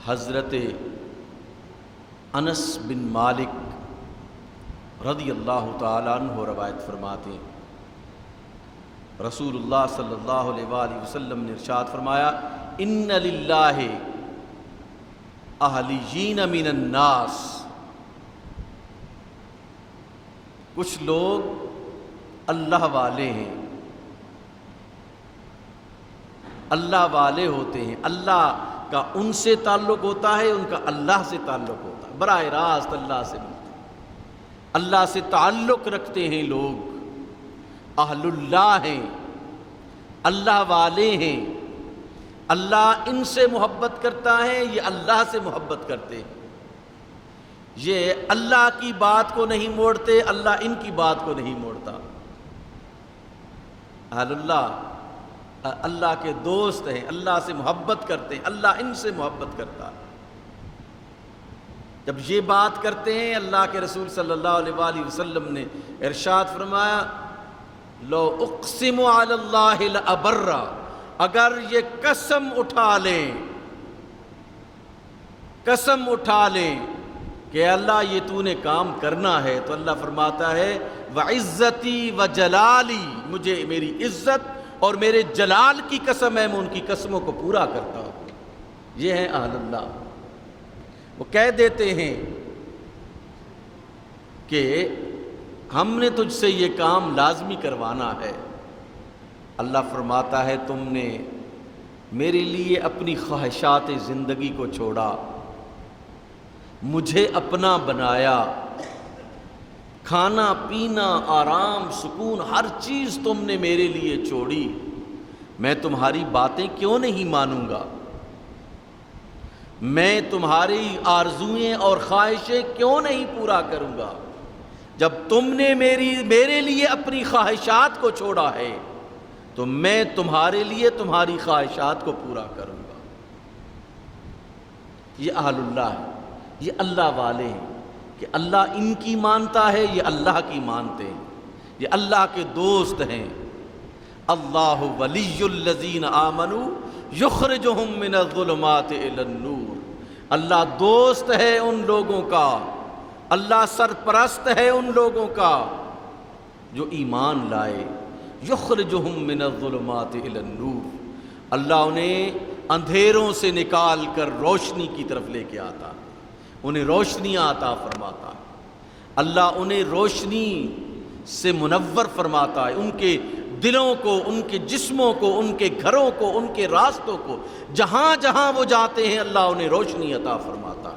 حضرت انس بن مالک رضی اللہ تعالیٰ عنہ روایت فرماتے ہیں، رسول اللہ صلی اللہ علیہ وآلہ وسلم نے ارشاد فرمایا، ان للہ اہلیین من الناس، کچھ لوگ اللہ والے ہیں، اللہ والے ہوتے ہیں، اللہ کا ان سے تعلق ہوتا ہے، ان کا اللہ سے تعلق ہوتا ہے، براہ راست اللہ سے ملتے ہیں، اللہ سے تعلق رکھتے ہیں لوگ، اہل اللہ ہیں، اللہ والے ہیں، اللہ ان سے محبت کرتا ہے، یہ اللہ سے محبت کرتے ہیں، یہ اللہ کی بات کو نہیں موڑتے، اللہ ان کی بات کو نہیں موڑتا۔ اہل اللہ اللہ کے دوست ہیں، اللہ سے محبت کرتے ہیں، اللہ ان سے محبت کرتا ہے۔ جب یہ بات کرتے ہیں، اللہ کے رسول صلی اللہ علیہ وآلہ وسلم نے ارشاد فرمایا، لو اقسم علی اللہ لابر، اگر یہ قسم اٹھا لیں کہ اللہ یہ تو نے کام کرنا ہے، تو اللہ فرماتا ہے وعزتی وجلالی، مجھے میری عزت اور میرے جلال کی قسم ہے، میں ان کی قسموں کو پورا کرتا ہوں۔ یہ ہیں اہل اللہ۔ وہ کہہ دیتے ہیں کہ ہم نے تجھ سے یہ کام لازمی کروانا ہے، اللہ فرماتا ہے تم نے میرے لیے اپنی خواہشات زندگی کو چھوڑا، مجھے اپنا بنایا، کھانا پینا آرام سکون ہر چیز تم نے میرے لیے چھوڑی، میں تمہاری باتیں کیوں نہیں مانوں گا؟ میں تمہاری آرزوئیں اور خواہشیں کیوں نہیں پورا کروں گا؟ جب تم نے میرے لیے اپنی خواہشات کو چھوڑا ہے تو میں تمہارے لیے تمہاری خواہشات کو پورا کروں گا۔ یہ اہل اللہ ہے، یہ اللہ والے ہیں کہ اللہ ان کی مانتا ہے، یہ اللہ کی مانتے ہیں، یہ اللہ کے دوست ہیں۔ اللہ ولی الذین آمنوا یخرجہم من الظلمات الی النور، اللہ دوست ہے ان لوگوں کا، اللہ سرپرست ہے ان لوگوں کا جو ایمان لائے۔ یخرجہم من الظلمات الی النور، اللہ انہیں اندھیروں سے نکال کر روشنی کی طرف لے کے آتا، انہیں روشنیاں عطا فرماتا، اللہ انہیں روشنی سے منور فرماتا ہے، ان کے دلوں کو، ان کے جسموں کو، ان کے گھروں کو، ان کے راستوں کو، جہاں جہاں وہ جاتے ہیں اللہ انہیں روشنی عطا فرماتا ہے۔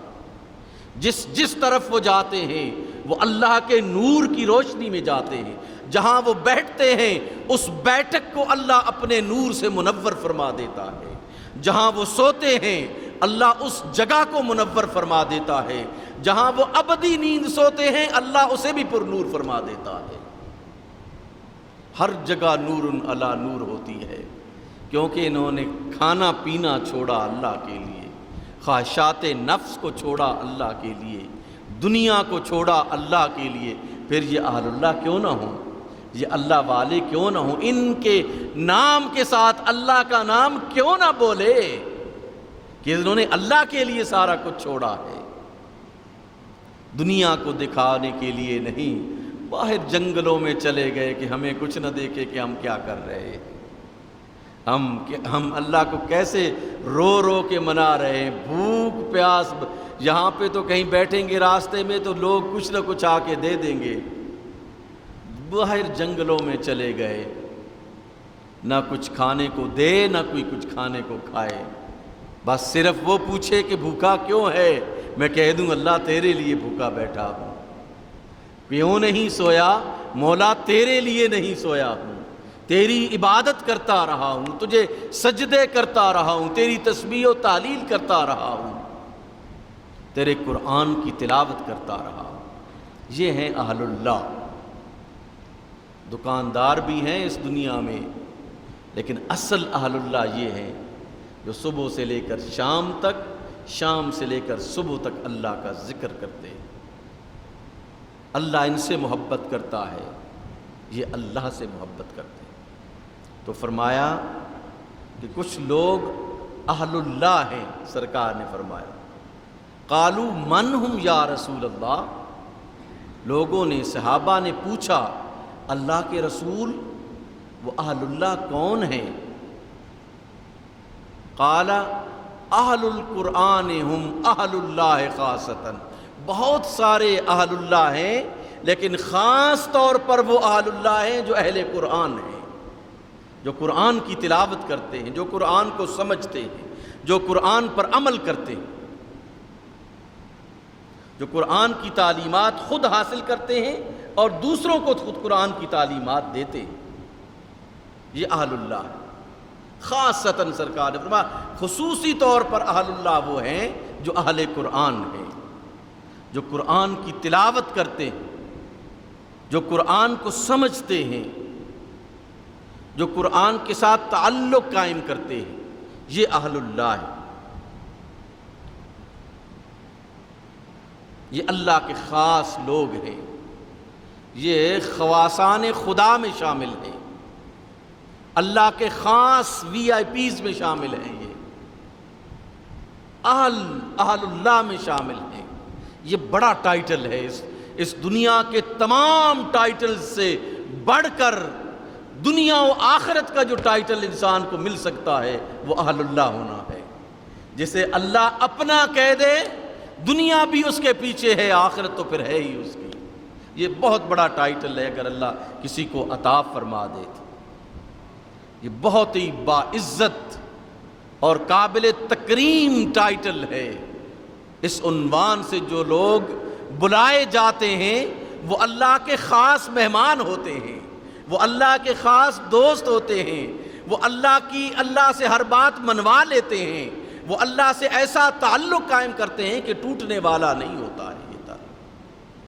جس طرف وہ جاتے ہیں وہ اللہ کے نور کی روشنی میں جاتے ہیں، جہاں وہ بیٹھتے ہیں اس بیٹھک کو اللہ اپنے نور سے منور فرما دیتا ہے، جہاں وہ سوتے ہیں اللہ اس جگہ کو منور فرما دیتا ہے، جہاں وہ ابدی نیند سوتے ہیں اللہ اسے بھی پر نور فرما دیتا ہے۔ ہر جگہ نور علی نور ہوتی ہے، کیونکہ انہوں نے کھانا پینا چھوڑا اللہ کے لیے، خواہشات نفس کو چھوڑا اللہ کے لیے، دنیا کو چھوڑا اللہ کے لیے، پھر یہ اہل اللہ کیوں نہ ہوں، یہ اللہ والے کیوں نہ ہوں، ان کے نام کے ساتھ اللہ کا نام کیوں نہ بولے کہ انہوں نے اللہ کے لیے سارا کچھ چھوڑا ہے، دنیا کو دکھانے کے لیے نہیں، باہر جنگلوں میں چلے گئے کہ ہمیں کچھ نہ دیکھے کہ ہم کیا کر رہے ہیں، ہم اللہ کو کیسے رو رو کے منا رہے ہیں، بھوک پیاس، یہاں پہ تو کہیں بیٹھیں گے راستے میں تو لوگ کچھ نہ کچھ آ کے دے دیں گے، باہر جنگلوں میں چلے گئے، نہ کچھ کھانے کو دے نہ کوئی کچھ کھانے کو کھائے، بس صرف وہ پوچھے کہ بھوکا کیوں ہے، میں کہہ دوں اللہ تیرے لیے بھوکا بیٹھا ہوں، کیوں نہیں سویا مولا تیرے لیے نہیں سویا ہوں، تیری عبادت کرتا رہا ہوں، تجھے سجدے کرتا رہا ہوں، تیری تسبیح و تحلیل کرتا رہا ہوں، تیرے قرآن کی تلاوت کرتا رہا ہوں۔ یہ ہیں اہل اللہ۔ دکاندار بھی ہیں اس دنیا میں، لیکن اصل اہل اللہ یہ ہیں جو صبح سے لے کر شام تک، شام سے لے کر صبح تک اللہ کا ذکر کرتے ہیں، اللہ ان سے محبت کرتا ہے، یہ اللہ سے محبت کرتے ہیں۔ تو فرمایا کہ کچھ لوگ اہل اللہ ہیں، سرکار نے فرمایا۔ قالوا من ہم یا رسول اللہ، لوگوں نے، صحابہ نے پوچھا اللہ کے رسول وہ اہل اللہ کون ہیں؟ قال اہل القرآن ہم اہل اللہ خاصتاً، بہت سارے اہل اللہ ہیں لیکن خاص طور پر وہ اہل اللہ ہیں جو اہل قرآن ہیں، جو قرآن کی تلاوت کرتے ہیں، جو قرآن کو سمجھتے ہیں، جو قرآن پر عمل کرتے ہیں، جو قرآن کی تعلیمات خود حاصل کرتے ہیں اور دوسروں کو خود قرآن کی تعلیمات دیتے ہیں، یہ اہل اللہ ہے۔ خاصتاً سرکار نے فرمایا خصوصی طور پر اہل اللہ وہ ہیں جو اہل قرآن ہیں، جو قرآن کی تلاوت کرتے ہیں، جو قرآن کو سمجھتے ہیں، جو قرآن کے ساتھ تعلق قائم کرتے ہیں، یہ اہل اللہ ہے، یہ اللہ کے خاص لوگ ہیں، یہ خواصان خدا میں شامل ہیں، اللہ کے خاص وی آئی پیز میں شامل ہیں، یہ اہل اللہ میں شامل ہیں۔ یہ بڑا ٹائٹل ہے، اس دنیا کے تمام ٹائٹل سے بڑھ کر دنیا و آخرت کا جو ٹائٹل انسان کو مل سکتا ہے وہ اہل اللہ ہونا ہے۔ جسے اللہ اپنا کہہ دے، دنیا بھی اس کے پیچھے ہے، آخرت تو پھر ہے ہی اس کی۔ یہ بہت بڑا ٹائٹل ہے اگر اللہ کسی کو عطا فرما دے تو، یہ بہت ہی باعزت اور قابل تکریم ٹائٹل ہے۔ اس عنوان سے جو لوگ بلائے جاتے ہیں وہ اللہ کے خاص مہمان ہوتے ہیں، وہ اللہ کے خاص دوست ہوتے ہیں، وہ اللہ سے ہر بات منوا لیتے ہیں، وہ اللہ سے ایسا تعلق قائم کرتے ہیں کہ ٹوٹنے والا نہیں ہوتا۔